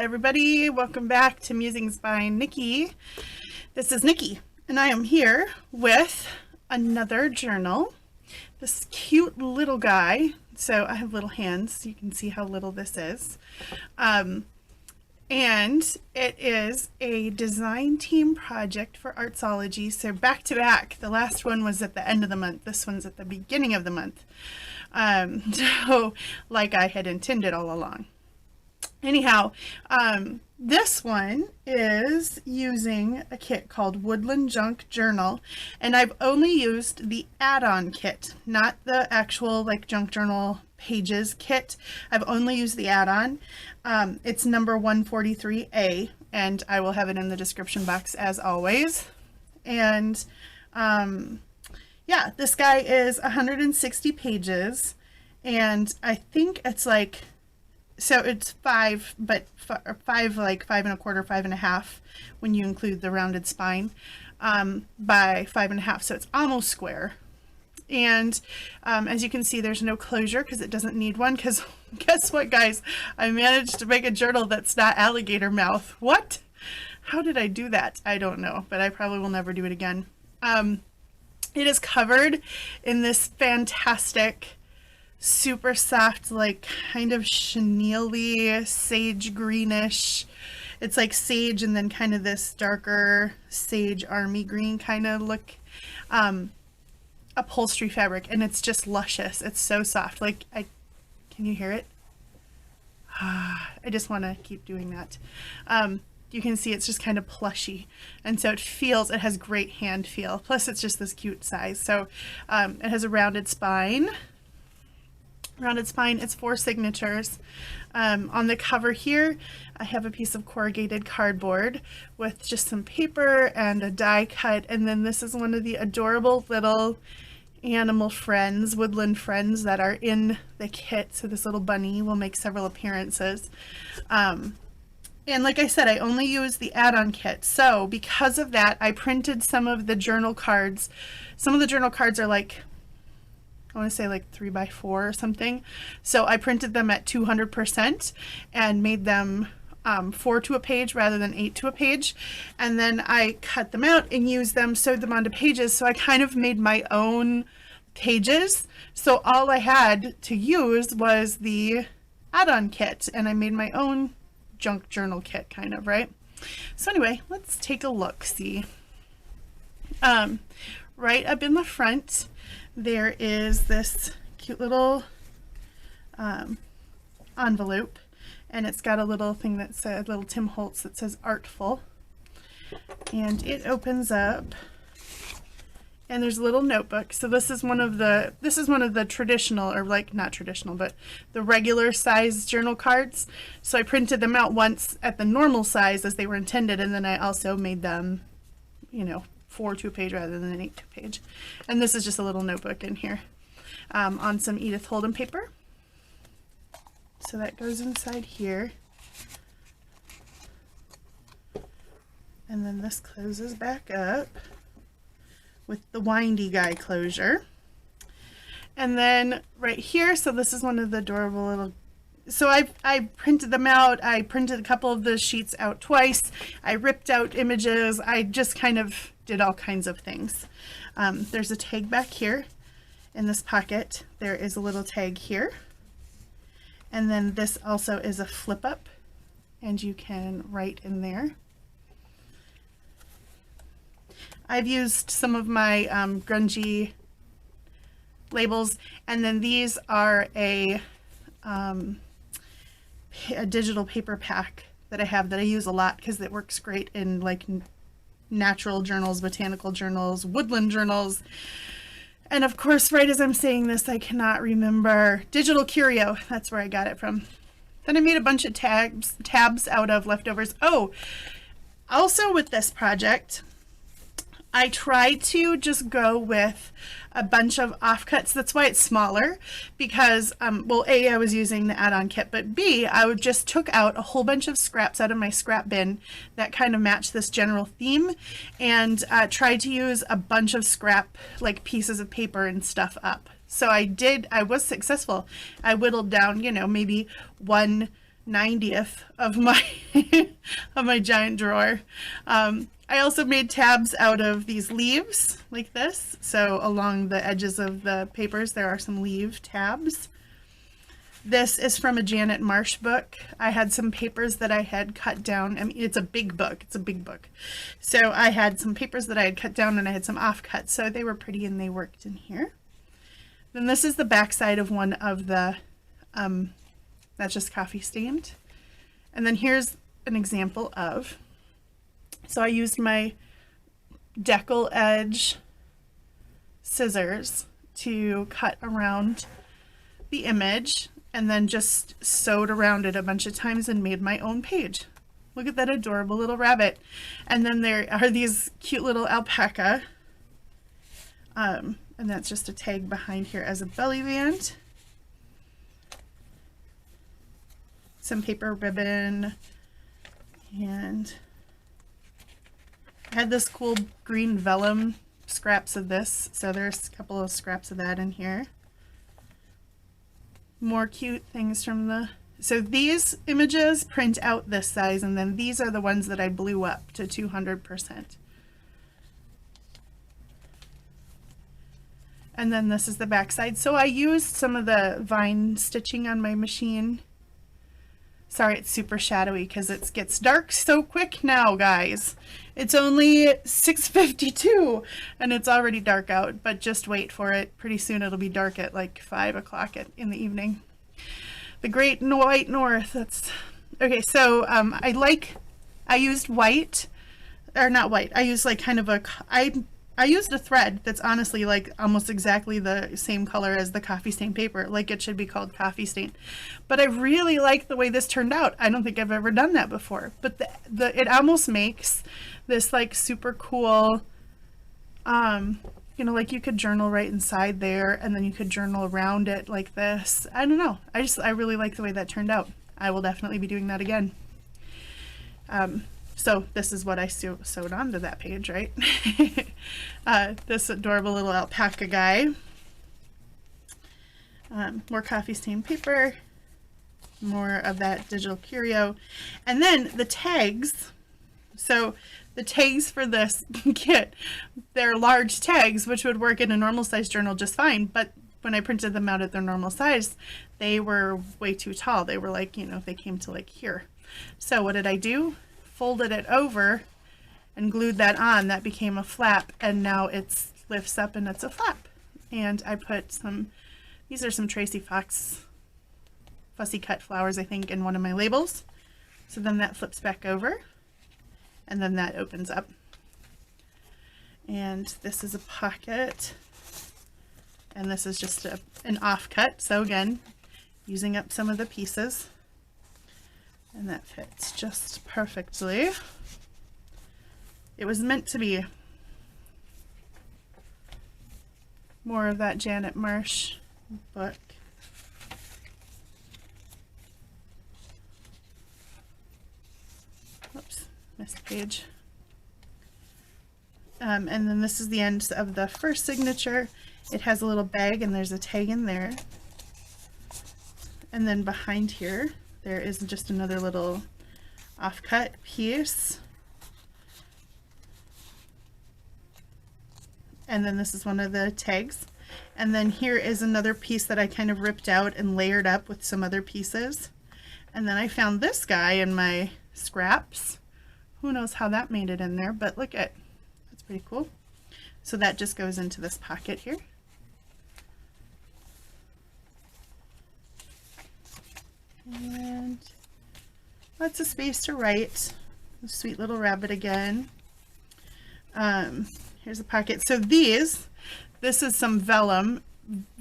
everybody, welcome back to Musings by Nikki. This is Nikki and I am here with another journal, this cute little guy. So I have little hands so you can see how little this is, and it is a design team project for Artzology. So back to back, the last one was at the end of the month, this one's at the beginning of the month, so like I had intended all along. Anyhow, this one is using a kit called Woodland Junk Journal, and I've only used the add-on kit, not the actual like junk journal pages kit. I've only used the add-on. It's number 143A, and I will have it in the description box as always. And yeah, this guy is 160 pages, and I think it's like, so it's 5, but 5, like 5 1/4, 5 1/2 when you include the rounded spine, by 5 1/2, so it's almost square. And as you can see, there's no closure because it doesn't need one, because guess what, guys, I managed to make a journal that's not alligator mouth. What? How did I do that? I don't know, but I probably will never do it again. It is covered in this fantastic, super soft, like kind of chenille sage greenish. It's like sage and then kind of this darker sage army green kind of look, upholstery fabric, and it's just luscious. It's so soft. Like, can you hear it? I just want to keep doing that. You can see it's just kind of plushy, and so it has great hand feel. Plus it's just this cute size. So it has a rounded spine. It's 4 signatures. On the cover here, I have a piece of corrugated cardboard with just some paper and a die cut, and then this is one of the adorable little animal friends, woodland friends, that are in the kit. So this little bunny will make several appearances. And like I said, I only use the add-on kit. So because of that, I printed some of the journal cards. Some of the journal cards are like, I want to say like 3 by 4 or something. So I printed them at 200% and made them 4 to a page rather than 8 to a page. And then I cut them out and used them, sewed them onto pages. So I kind of made my own pages. So all I had to use was the add-on kit, and I made my own junk journal kit kind of, right? So anyway, let's take a look, see. Right up in the front, there is this cute little envelope, and it's got a little thing that says, little Tim Holtz that says artful, and it opens up and there's a little notebook. So this is one of the traditional, or like not traditional, but the regular size journal cards. So I printed them out once at the normal size as they were intended, and then I also made them, 4 to a page rather than an 8 to a page. And this is just a little notebook in here, on some Edith Holden paper. So that goes inside here. And then this closes back up with the windy guy closure. And then right here, so this is one of the adorable little, so I printed them out. I printed a couple of the sheets out twice. I ripped out images. I just kind of did all kinds of things. There's a tag back here in this pocket. There is a little tag here. And then this also is a flip up, and you can write in there. I've used some of my grungy labels, and then these are a digital paper pack that I have that I use a lot because it works great in like natural journals, botanical journals, woodland journals. And of course, right as I'm saying this, I cannot remember Digital Curio. That's where I got it from. Then I made a bunch of tabs out of leftovers. Oh, also with this project, I try to just go with a bunch of offcuts. That's why it's smaller, because, well, A, I was using the add-on kit, but B, I just took out a whole bunch of scraps out of my scrap bin that kind of matched this general theme, and tried to use a bunch of scrap, like pieces of paper and stuff up. So I was successful. I whittled down, maybe one 90th of my of my giant drawer. I also made tabs out of these leaves like this. So along the edges of the papers, there are some leaf tabs. This is from a Janet Marsh book. I had some papers that I had cut down. I mean, it's a big book. It's a big book. So I had some papers that I had cut down and I had some offcuts. So they were pretty and they worked in here. Then this is the back side of one of the, that's just coffee stained. And then here's an example of, so I used my decal edge scissors to cut around the image and then just sewed around it a bunch of times and made my own page. Look at that adorable little rabbit. And then there are these cute little alpaca. And that's just a tag behind here as a belly band. Some paper ribbon. And I had this cool green vellum scraps of this. So there's a couple of scraps of that in here. More cute things from the, so these images print out this size, and then these are the ones that I blew up to 200%. And then this is the back side. So I used some of the vine stitching on my machine. Sorry, it's super shadowy because it gets dark so quick now, guys. It's only 6:52 and it's already dark out, but just wait for it. Pretty soon it'll be dark at like 5 o'clock in the evening. The Great White North, that's, okay, so I used white, or not white, I used like kind of a, I used a thread that's honestly like almost exactly the same color as the coffee stain paper, like it should be called coffee stain. But I really like the way this turned out. I don't think I've ever done that before, but it almost makes this like super cool, you know, like you could journal right inside there and then you could journal around it like this. I don't know. I really like the way that turned out. I will definitely be doing that again. So this is what I sewed onto that page, right? This adorable little alpaca guy. More coffee stain paper. More of that digital curio. And then the tags. So the tags for this kit, they're large tags, which would work in a normal size journal just fine. But when I printed them out at their normal size, they were way too tall. They were like, you know, they came to like here. So what did I do? Folded it over and glued that on. That became a flap, and now it lifts up and it's a flap. And I put some, these are some Tracy Fox fussy cut flowers, I think, in one of my labels. So then that flips back over and then that opens up. And this is a pocket, and this is just an offcut. So again, using up some of the pieces. And that fits just perfectly. It was meant to be. More of that Janet Marsh book. Whoops, missed page. And then this is the end of the first signature. It has a little bag and there's a tag in there. And then behind here, there is just another little offcut piece. And then this is one of the tags. And then here is another piece that I kind of ripped out and layered up with some other pieces. And then I found this guy in my scraps. Who knows how that made it in there, but look at, that's pretty cool. So that just goes into this pocket here. And lots of space to write. A sweet little rabbit again. Here's a pocket. So this is some vellum,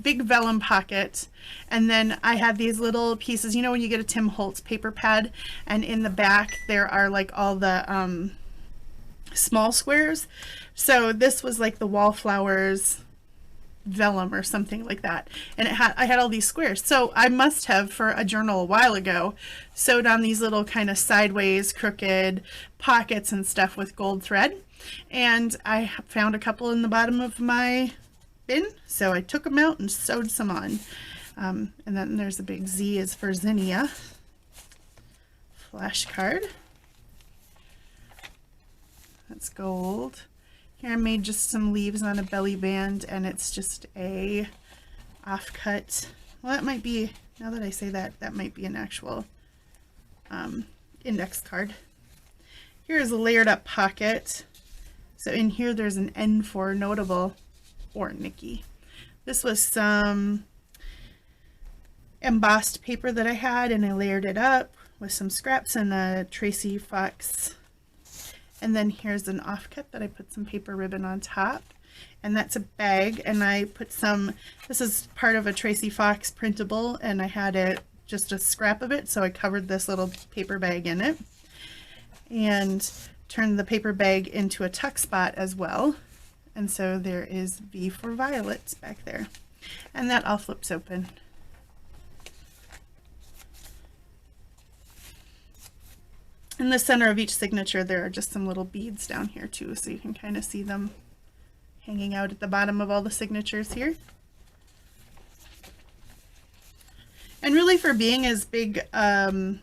big vellum pocket. And then I had these little pieces, you know when you get a Tim Holtz paper pad and in the back there are like all the small squares. So this was like the wallflowers vellum or something like that, and I had all these squares. So I must have, for a journal a while ago, sewed on these little kind of sideways crooked pockets and stuff with gold thread, and I found a couple in the bottom of my bin, so I took them out and sewed some on. And then there's a big Z is for zinnia. flashcard. That's gold. Here I made just some leaves on a belly band, and it's just a offcut. Well, that might be, now that I say that, that might be an actual index card. Here is a layered up pocket. So in here there's an N for notable or Nikki. This was some embossed paper that I had, and I layered it up with some scraps and a Tracy Fox. And then here's an offcut that I put some paper ribbon on top, and that's a bag, and I put some, this is part of a Tracy Fox printable, and I had it, just a scrap of it, so I covered this little paper bag in it and turned the paper bag into a tuck spot as well. And so there is V for violets back there, and that all flips open. In the center of each signature there are just some little beads down here too, so you can kind of see them hanging out at the bottom of all the signatures here. And really, for being as big, as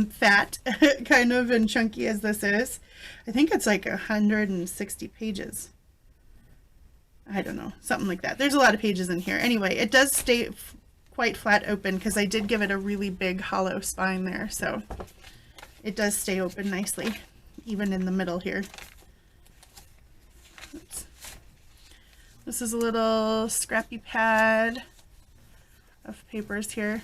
fat kind of and chunky as this is, I think it's like 160 pages. I don't know, something like that. There's a lot of pages in here. Anyway, it does stay quite flat open because I did give it a really big hollow spine there, so it does stay open nicely, even in the middle here. Oops. This is a little scrappy pad of papers here.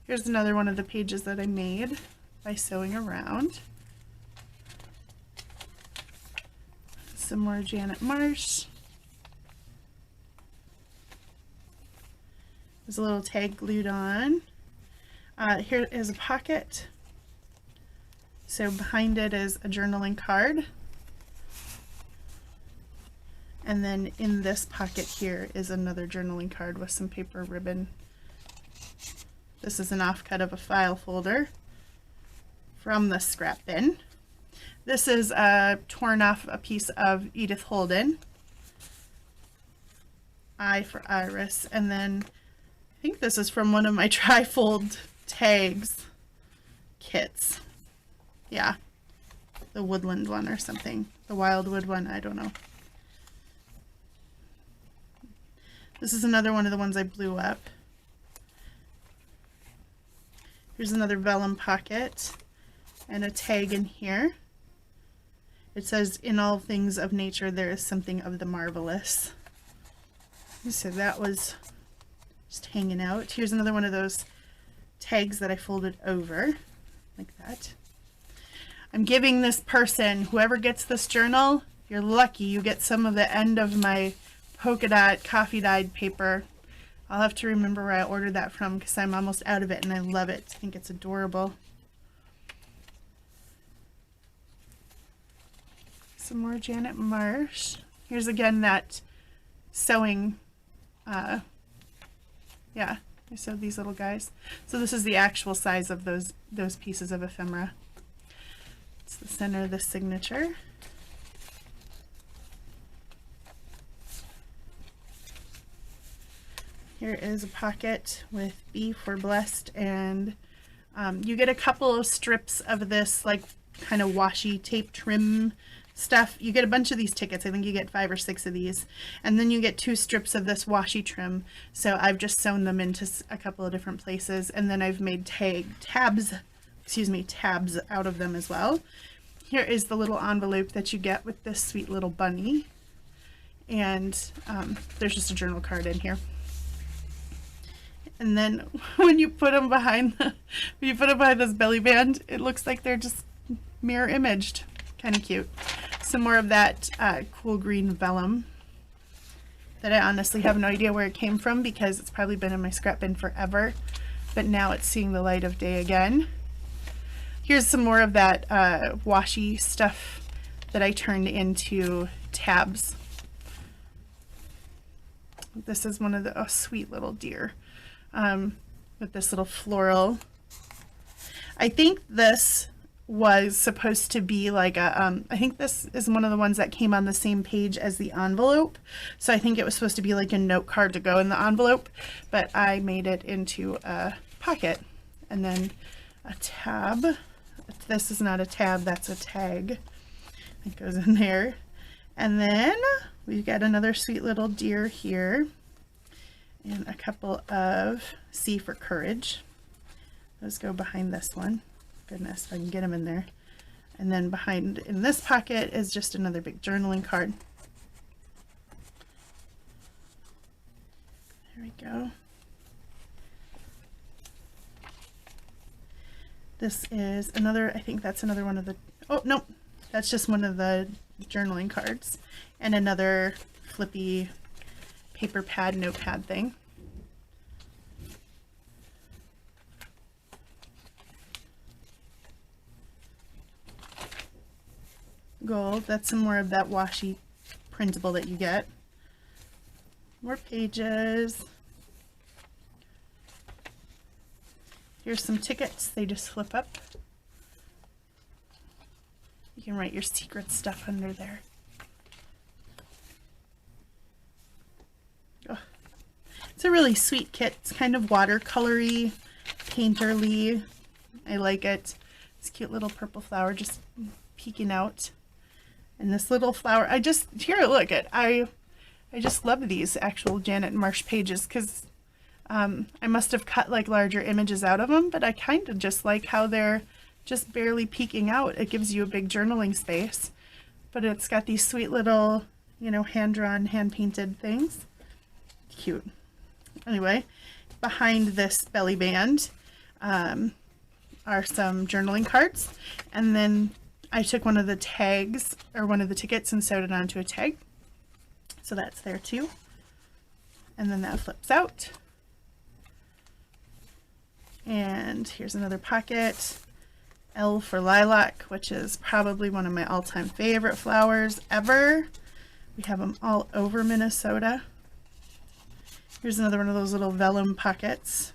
Here's another one of the pages that I made by sewing around. Some more Janet Marsh. There's a little tag glued on. Here is a pocket. So behind it is a journaling card. And then in this pocket here is another journaling card with some paper ribbon. This is an offcut of a file folder from the scrap bin. This is torn off a piece of Edith Holden. I for Iris. And then I think this is from one of my trifold tags kits. Yeah, the Woodland one or something. The Wildwood one, I don't know. This is another one of the ones I blew up. Here's another vellum pocket and a tag in here. It says, "In all things of nature there is something of the marvelous." So that was just hanging out. Here's another one of those tags that I folded over like that. I'm giving this person, whoever gets this journal, you're lucky you get some of the end of my polka dot coffee dyed paper. I'll have to remember where I ordered that from because I'm almost out of it and I love it. I think it's adorable. Some more Janet Marsh. Here's again that sewing, yeah, I sewed these little guys. So this is the actual size of those pieces of ephemera. It's the center of the signature. Here is a pocket with B for blessed, and you get a couple of strips of this like kind of washi tape trim stuff. You get a bunch of these tickets. I think you get 5 or 6 of these, and then you get 2 strips of this washi trim. So I've just sewn them into a couple of different places, and then I've made tabs out of them as well. Here is the little envelope that you get with this sweet little bunny, and there's just a journal card in here. And then when you put them behind this belly band, it looks like they're just mirror imaged. Kind of cute. Some more of that cool green vellum that I honestly have no idea where it came from because it's probably been in my scrap bin forever, but now it's seeing the light of day again. Here's some more of that washi stuff that I turned into tabs. This is one of the sweet little deer with this little floral. I think this was supposed to be like a, I think this is one of the ones that came on the same page as the envelope. So I think it was supposed to be like a note card to go in the envelope, but I made it into a pocket, and then a tab. This is not a tab, that's a tag. It goes in there. And then we've got another sweet little deer here, and a couple of C for courage. Those go behind this one. Goodness, if I can get them in there. And then behind in this pocket is just another big journaling card. There we go. This is another, I think that's another one of the, oh no, that's just one of the journaling cards, and another flippy paper pad, notepad thing. Gold, that's some more of that washi printable that you get. More pages. Here's some tickets, they just flip up. You can write your secret stuff under there. Oh. It's a really sweet kit. It's kind of watercolory, painterly. I like it. This cute little purple flower just peeking out. And this little flower, here, look at, I just love these actual Janet Marsh pages, because I must have cut like larger images out of them, but I kind of just like how they're just barely peeking out. It gives you a big journaling space, but it's got these sweet little, you know, hand-drawn, hand-painted things. Cute. Anyway, behind this belly band are some journaling cards, and then I took one of the tags, or one of the tickets, and sewed it onto a tag. So that's there too. And then that flips out. And here's another pocket. L for lilac, which is probably one of my all-time favorite flowers ever. We have them all over Minnesota. Here's another one of those little vellum pockets.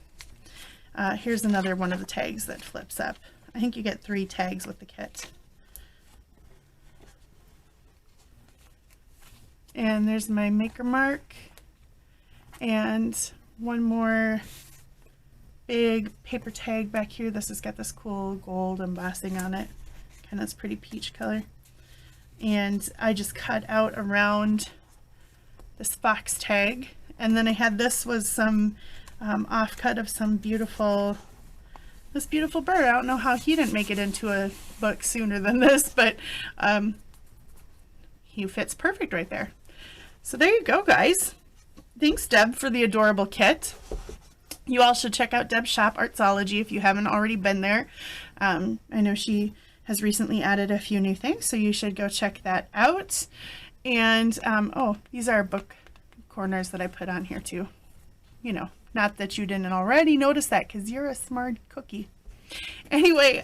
Here's another one of the tags that flips up. I think you get 3 tags with the kit. And there's my maker mark, and one more big paper tag back here. This has got this cool gold embossing on it, kind of this pretty peach color. And I just cut out around this fox tag, and then I had, this was some offcut of some beautiful, this beautiful bird. I don't know how he didn't make it into a book sooner than this, but he fits perfect right there. So there you go, guys. Thanks, Deb, for the adorable kit. You all should check out Deb's shop, Artzology, if you haven't already been there. I know she has recently added a few new things, so you should go check that out. And, oh, these are book corners that I put on here too. You know, not that you didn't already notice that, because you're a smart cookie. Anyway,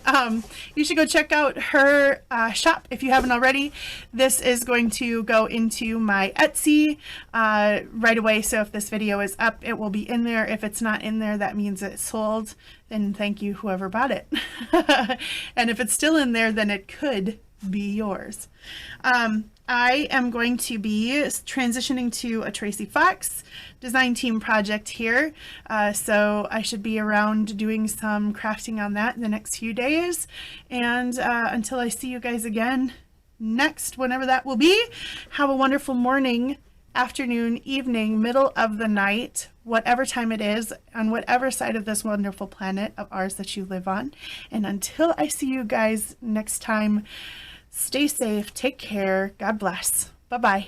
you should go check out her shop if you haven't already. This is going to go into my Etsy right away, so if this video is up, it will be in there. If it's not in there, that means it's sold, and thank you whoever bought it. And if it's still in there, then it could be yours. I am going to be transitioning to a Tracy Fox design team project here, so I should be around doing some crafting on that in the next few days, and until I see you guys again next, whenever that will be, have a wonderful morning, afternoon, evening, middle of the night, whatever time it is, on whatever side of this wonderful planet of ours that you live on. And until I see you guys next time, stay safe, take care, God bless, bye-bye.